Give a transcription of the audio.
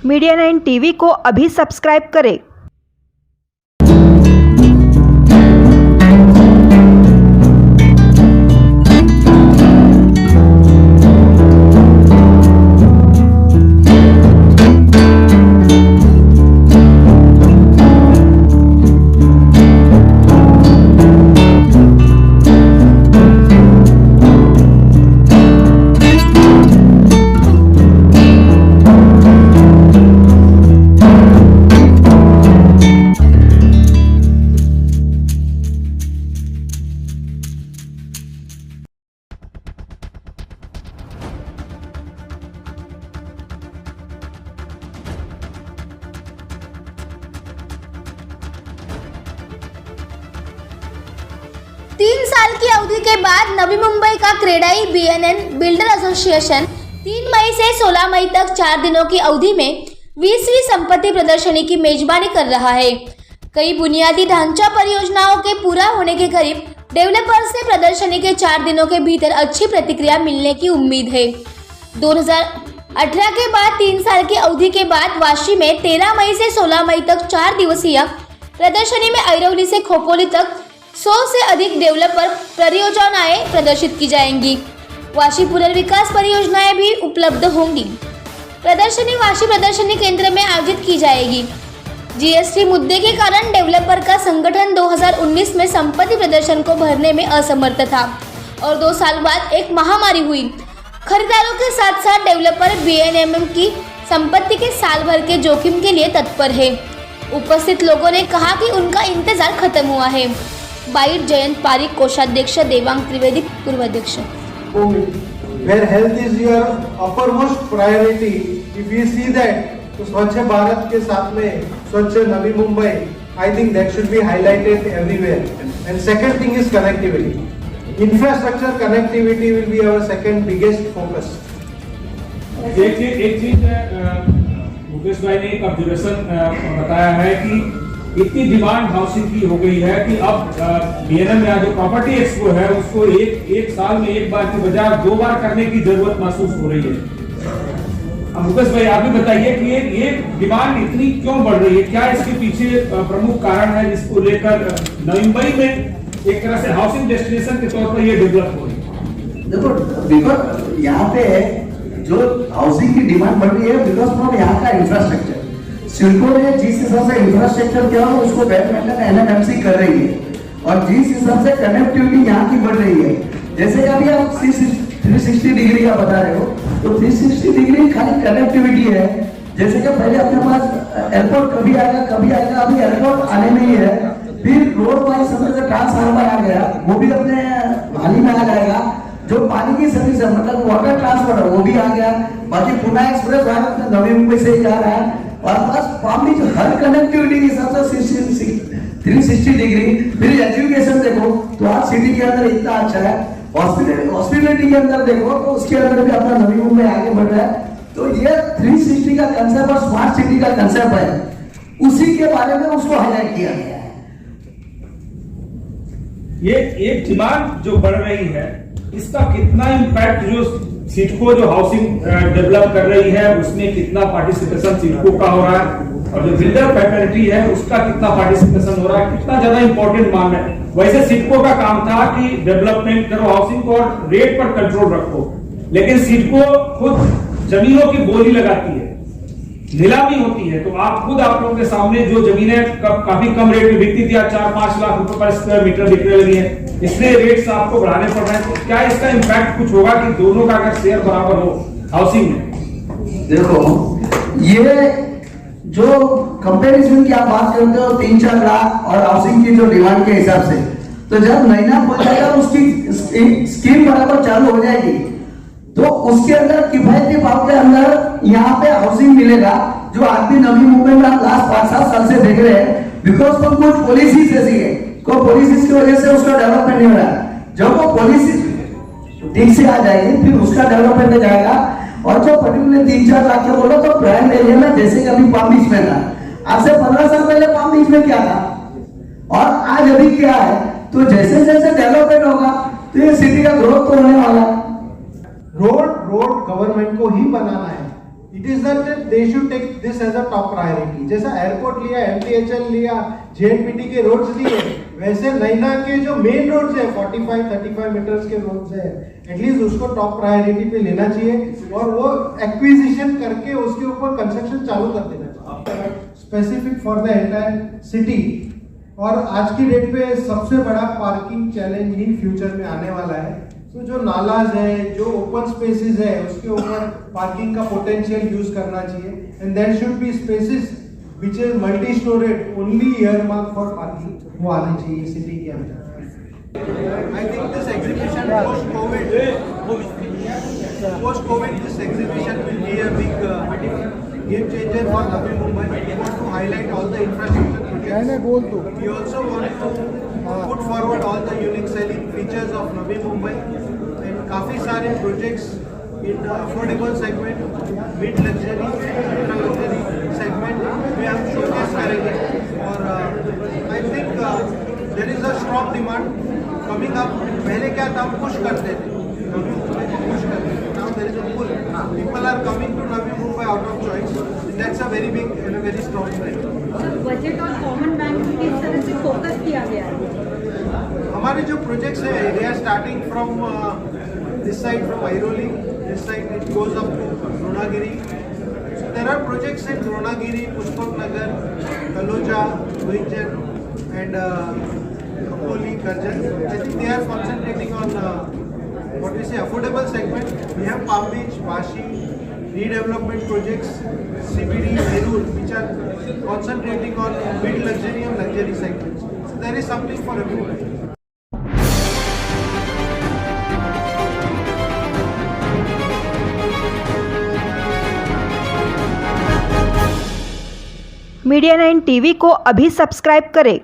Media 9 TV को अभी subscribe करें। तीन साल की अवधि के बाद नवी मुंबई का क्रेडाई BNN बिल्डर एसोसिएशन 3 मई से 16 मई तक 4 दिनों की अवधि में 20वीं संपत्ति प्रदर्शनी की मेजबानी कर रहा है। कई बुनियादी ढांचा परियोजनाओं के पूरा होने के करीब डेवलपर्स से प्रदर्शनी के 4 दिनों के भीतर अच्छी प्रतिक्रिया मिलने की उम्मीद है। 2018 के बाद 3 साल की अवधि के बाद वाशी में 13 मई से 16 मई तक 4 दिवसीय प्रदर्शनी में अरवली से खोपोली तक 100 से अधिक डेवलपर परियोजनाएं प्रदर्शित की जाएंगी। वाशी पुनर्विकास परियोजनाएं भी उपलब्ध होंगी। प्रदर्शनी वाशी प्रदर्शनी केंद्र में आयोजित की जाएगी। GST मुद्दे के कारण डेवलपर का संगठन 2019 में संपत्ति प्रदर्शन को भरने में असमर्थ था और 2 साल बाद एक महामारी हुई। खरीदारों के साथ साथ डेवलपर BNMM की संपत्ति के साल भर के जोखिम के लिए तत्पर है। उपस्थित लोगों ने कहा कि उनका इंतजार खत्म हुआ है। बाइट जयंत पारिक कोषाध्यक्ष, Devang Trivedi पूर्वाध्यक्ष। Where health is your uppermost priority, if we see that, तो स्वच्छ भारत के साथ में स्वच्छ Navi Mumbai, I think that should be highlighted everywhere. And second thing is connectivity. Infrastructure connectivity will be our second biggest focus. एक चीज मुकेश भाई ने एक ऑब्जर्वेशन बताया है कि इतनी डिमांड हाउसिंग की हो गई है कि अब BNN में जो प्रॉपर्टी एक्सपो है उसको एक साल में एक बार की बजाय 2 बार करने की जरूरत महसूस हो रही है। अब मुकेश भाई आप भी बताइए कि ये डिमांड इतनी क्यों बढ़ रही है, क्या इसके पीछे प्रमुख कारण है जिसको लेकर नवी मुंबई में एक तरह से हाउसिंग डेस्टिनेशन के तौर पर ये डेवलप हो रही है? देखो बिकॉज यहाँ पे जो हाउसिंग की डिमांड बढ़ रही है बिकॉज फ्रॉम यहाँ का इंफ्रास्ट्रक्चर सिडको ने जिस हिसाब से इंफ्रास्ट्रक्चर किया हो उसको बैडमिंटन NMMC कर रही है और जिस हिसाब से कनेक्टिविटी यहाँ की बढ़ रही है, जैसे कि अभी आप 360 डिग्री का बता रहे हो तो 360 डिग्री खाली कनेक्टिविटी है। जैसे कि पहले अपने पास एयरपोर्ट कभी आएगा, अभी एयरपोर्ट आने में ही है। फिर रोड वाइज समझ ट्रांसफार्मर आ गया, वो भी अपने हाल ही में आ जाएगा। जो पानी की सर्विस है मतलब वाटर ट्रांसपोर्ट है वो भी आ गया। बाकी पुणे एक्सप्रेस भारत नवी मुंबई से ही जा रहा है और बस पाम बीच हर कनेक्टिविटी के हिसाब से 360 डिग्री। फिर एजुकेशन देखो तो आज सिटी के अंदर इतना अच्छा है, हॉस्पिटलिटी के अंदर देखो तो उसके अंदर भी अपना नवी मुंबई आगे बढ़ रहा है। तो ये 360 का कंसेप्ट और स्मार्ट सिटी का कंसेप्ट है, उसी के बारे में उसको हाईलाइट किया गया है। ये एक डिमांड जो बढ़ रही है इसका कितना इम्पैक्ट जो सिडको जो हाउसिंग डेवलप कर रही है उसमें कितना पार्टिसिपेशन सिडको का हो रहा है और जो बिल्डर फैकल्टी है उसका कितना पार्टिसिपेशन हो रहा है, कितना ज्यादा इंपॉर्टेंट मामला है। वैसे सिडको का काम था कि डेवलपमेंट करो हाउसिंग को और रेट पर कंट्रोल रखो, लेकिन सिडको खुद जमीनों की बोली लगाती है, नीलामी होती है। तो आप लोगों के सामने जो जमीनें काफी कम रेट में बिकती थी 4-5 लाख रुपए पर स्क्वायर मीटर बिकने लगी है, इसलिए रेट्स आपको बढ़ाने पड़ रहे हैं। तो क्या इसका इम्पैक्ट कुछ होगा कि दोनों का अगर शेयर बराबर हो हाउसिंग में? देखो ये जो कंपैरिजन की आप बात करते हो 3-4 लाख और हाउसिंग की जो डिमांड के हिसाब से, तो जब महीना हो जाएगा उसकी स्कीम बराबर चालू हो जाएगी तो उसके अंदर किफायती भाव के अंदर यहाँ पे हाउसिंग मिलेगा। जो आज भी नवी मुंबई में आप लास्ट 5-7 साल से देख रहे हैं बिकॉज ऑफ कुछ पॉलिसीज ऐसी है, को पॉलिसीज की वजह से उसका डेवलपमेंट नहीं हो रहा है। जब वो पॉलिसी ठीक से आ जाएगी फिर उसका डेवलपमेंट हो जाएगा। और जो पर्टिकुलर 3-4 लाख के बोलो तो प्राइम एरिया में जैसे कि अभी पाम बीच में था, आज से 15 साल पहले पाम बीच में क्या था और आज अभी क्या है, तो जैसे जैसे डेवलपमेंट होगा तो ये सिटी का ग्रोथ तो होने वाला है। रोड गवर्नमेंट को ही बनाना है, It is that they should take this as a top priority. जैसा एयरपोर्ट लिया, MTHL लिया, JNPT के रोड्स लिए, वैसे नैना के जो मेन रोड्स है 45-35 मीटर्स के रोड्स है, एटलीस्ट उसको टॉप प्रायोरिटी पे लेना चाहिए और वो एक्विजिशन करके उसके ऊपर कंस्ट्रक्शन चालू कर देना चाहिए specific for the entire city. और आज की डेट पे सबसे बड़ा पार्किंग चैलेंज ही फ्यूचर में आने वाला है। तो जो नालाज है, जो ओपन स्पेसेस है, उसके ऊपर पार्किंग का पोटेंशियल यूज करना चाहिए and there should be spaces which is multi storeyed only earmark for parking, वो आने चाहिए सिटी के अंदर। I think this exhibition post covid this exhibition will be a big game changer for Navi Mumbai. We want to highlight all the infrastructure projects. We also want to put forward all the unique selling features of Navi Mumbai and काफी सारे projects in affordable segment, mid luxury, ultra luxury segment में हम showcase करेंगे और I think there is a strong demand coming up. पहले क्या था, हम push करते थे, Navi Mumbai को push करते थे. Now there is a pull. People are coming to Navi Mumbai out of choice. That's a very big and a very strong trend. Budget और कॉमन बैंक में किस तरह से फोकस किया गया है? हमारे जो प्रोजेक्ट्स है, they are starting from this side from Airoli, this side it goes up to Dronagiri. So there are projects in Dronagiri, Pushpak Nagar, Taloja, Vijay and Khopoli, Karjan. I think they are concentrating on what we say affordable segment. We have Palm Beach, Vashi, redevelopment projects, CBD, Nerur, which are concentrating on mid luxury and luxury segments. So there is something for everybody. Media 9 TV को अभी subscribe करें।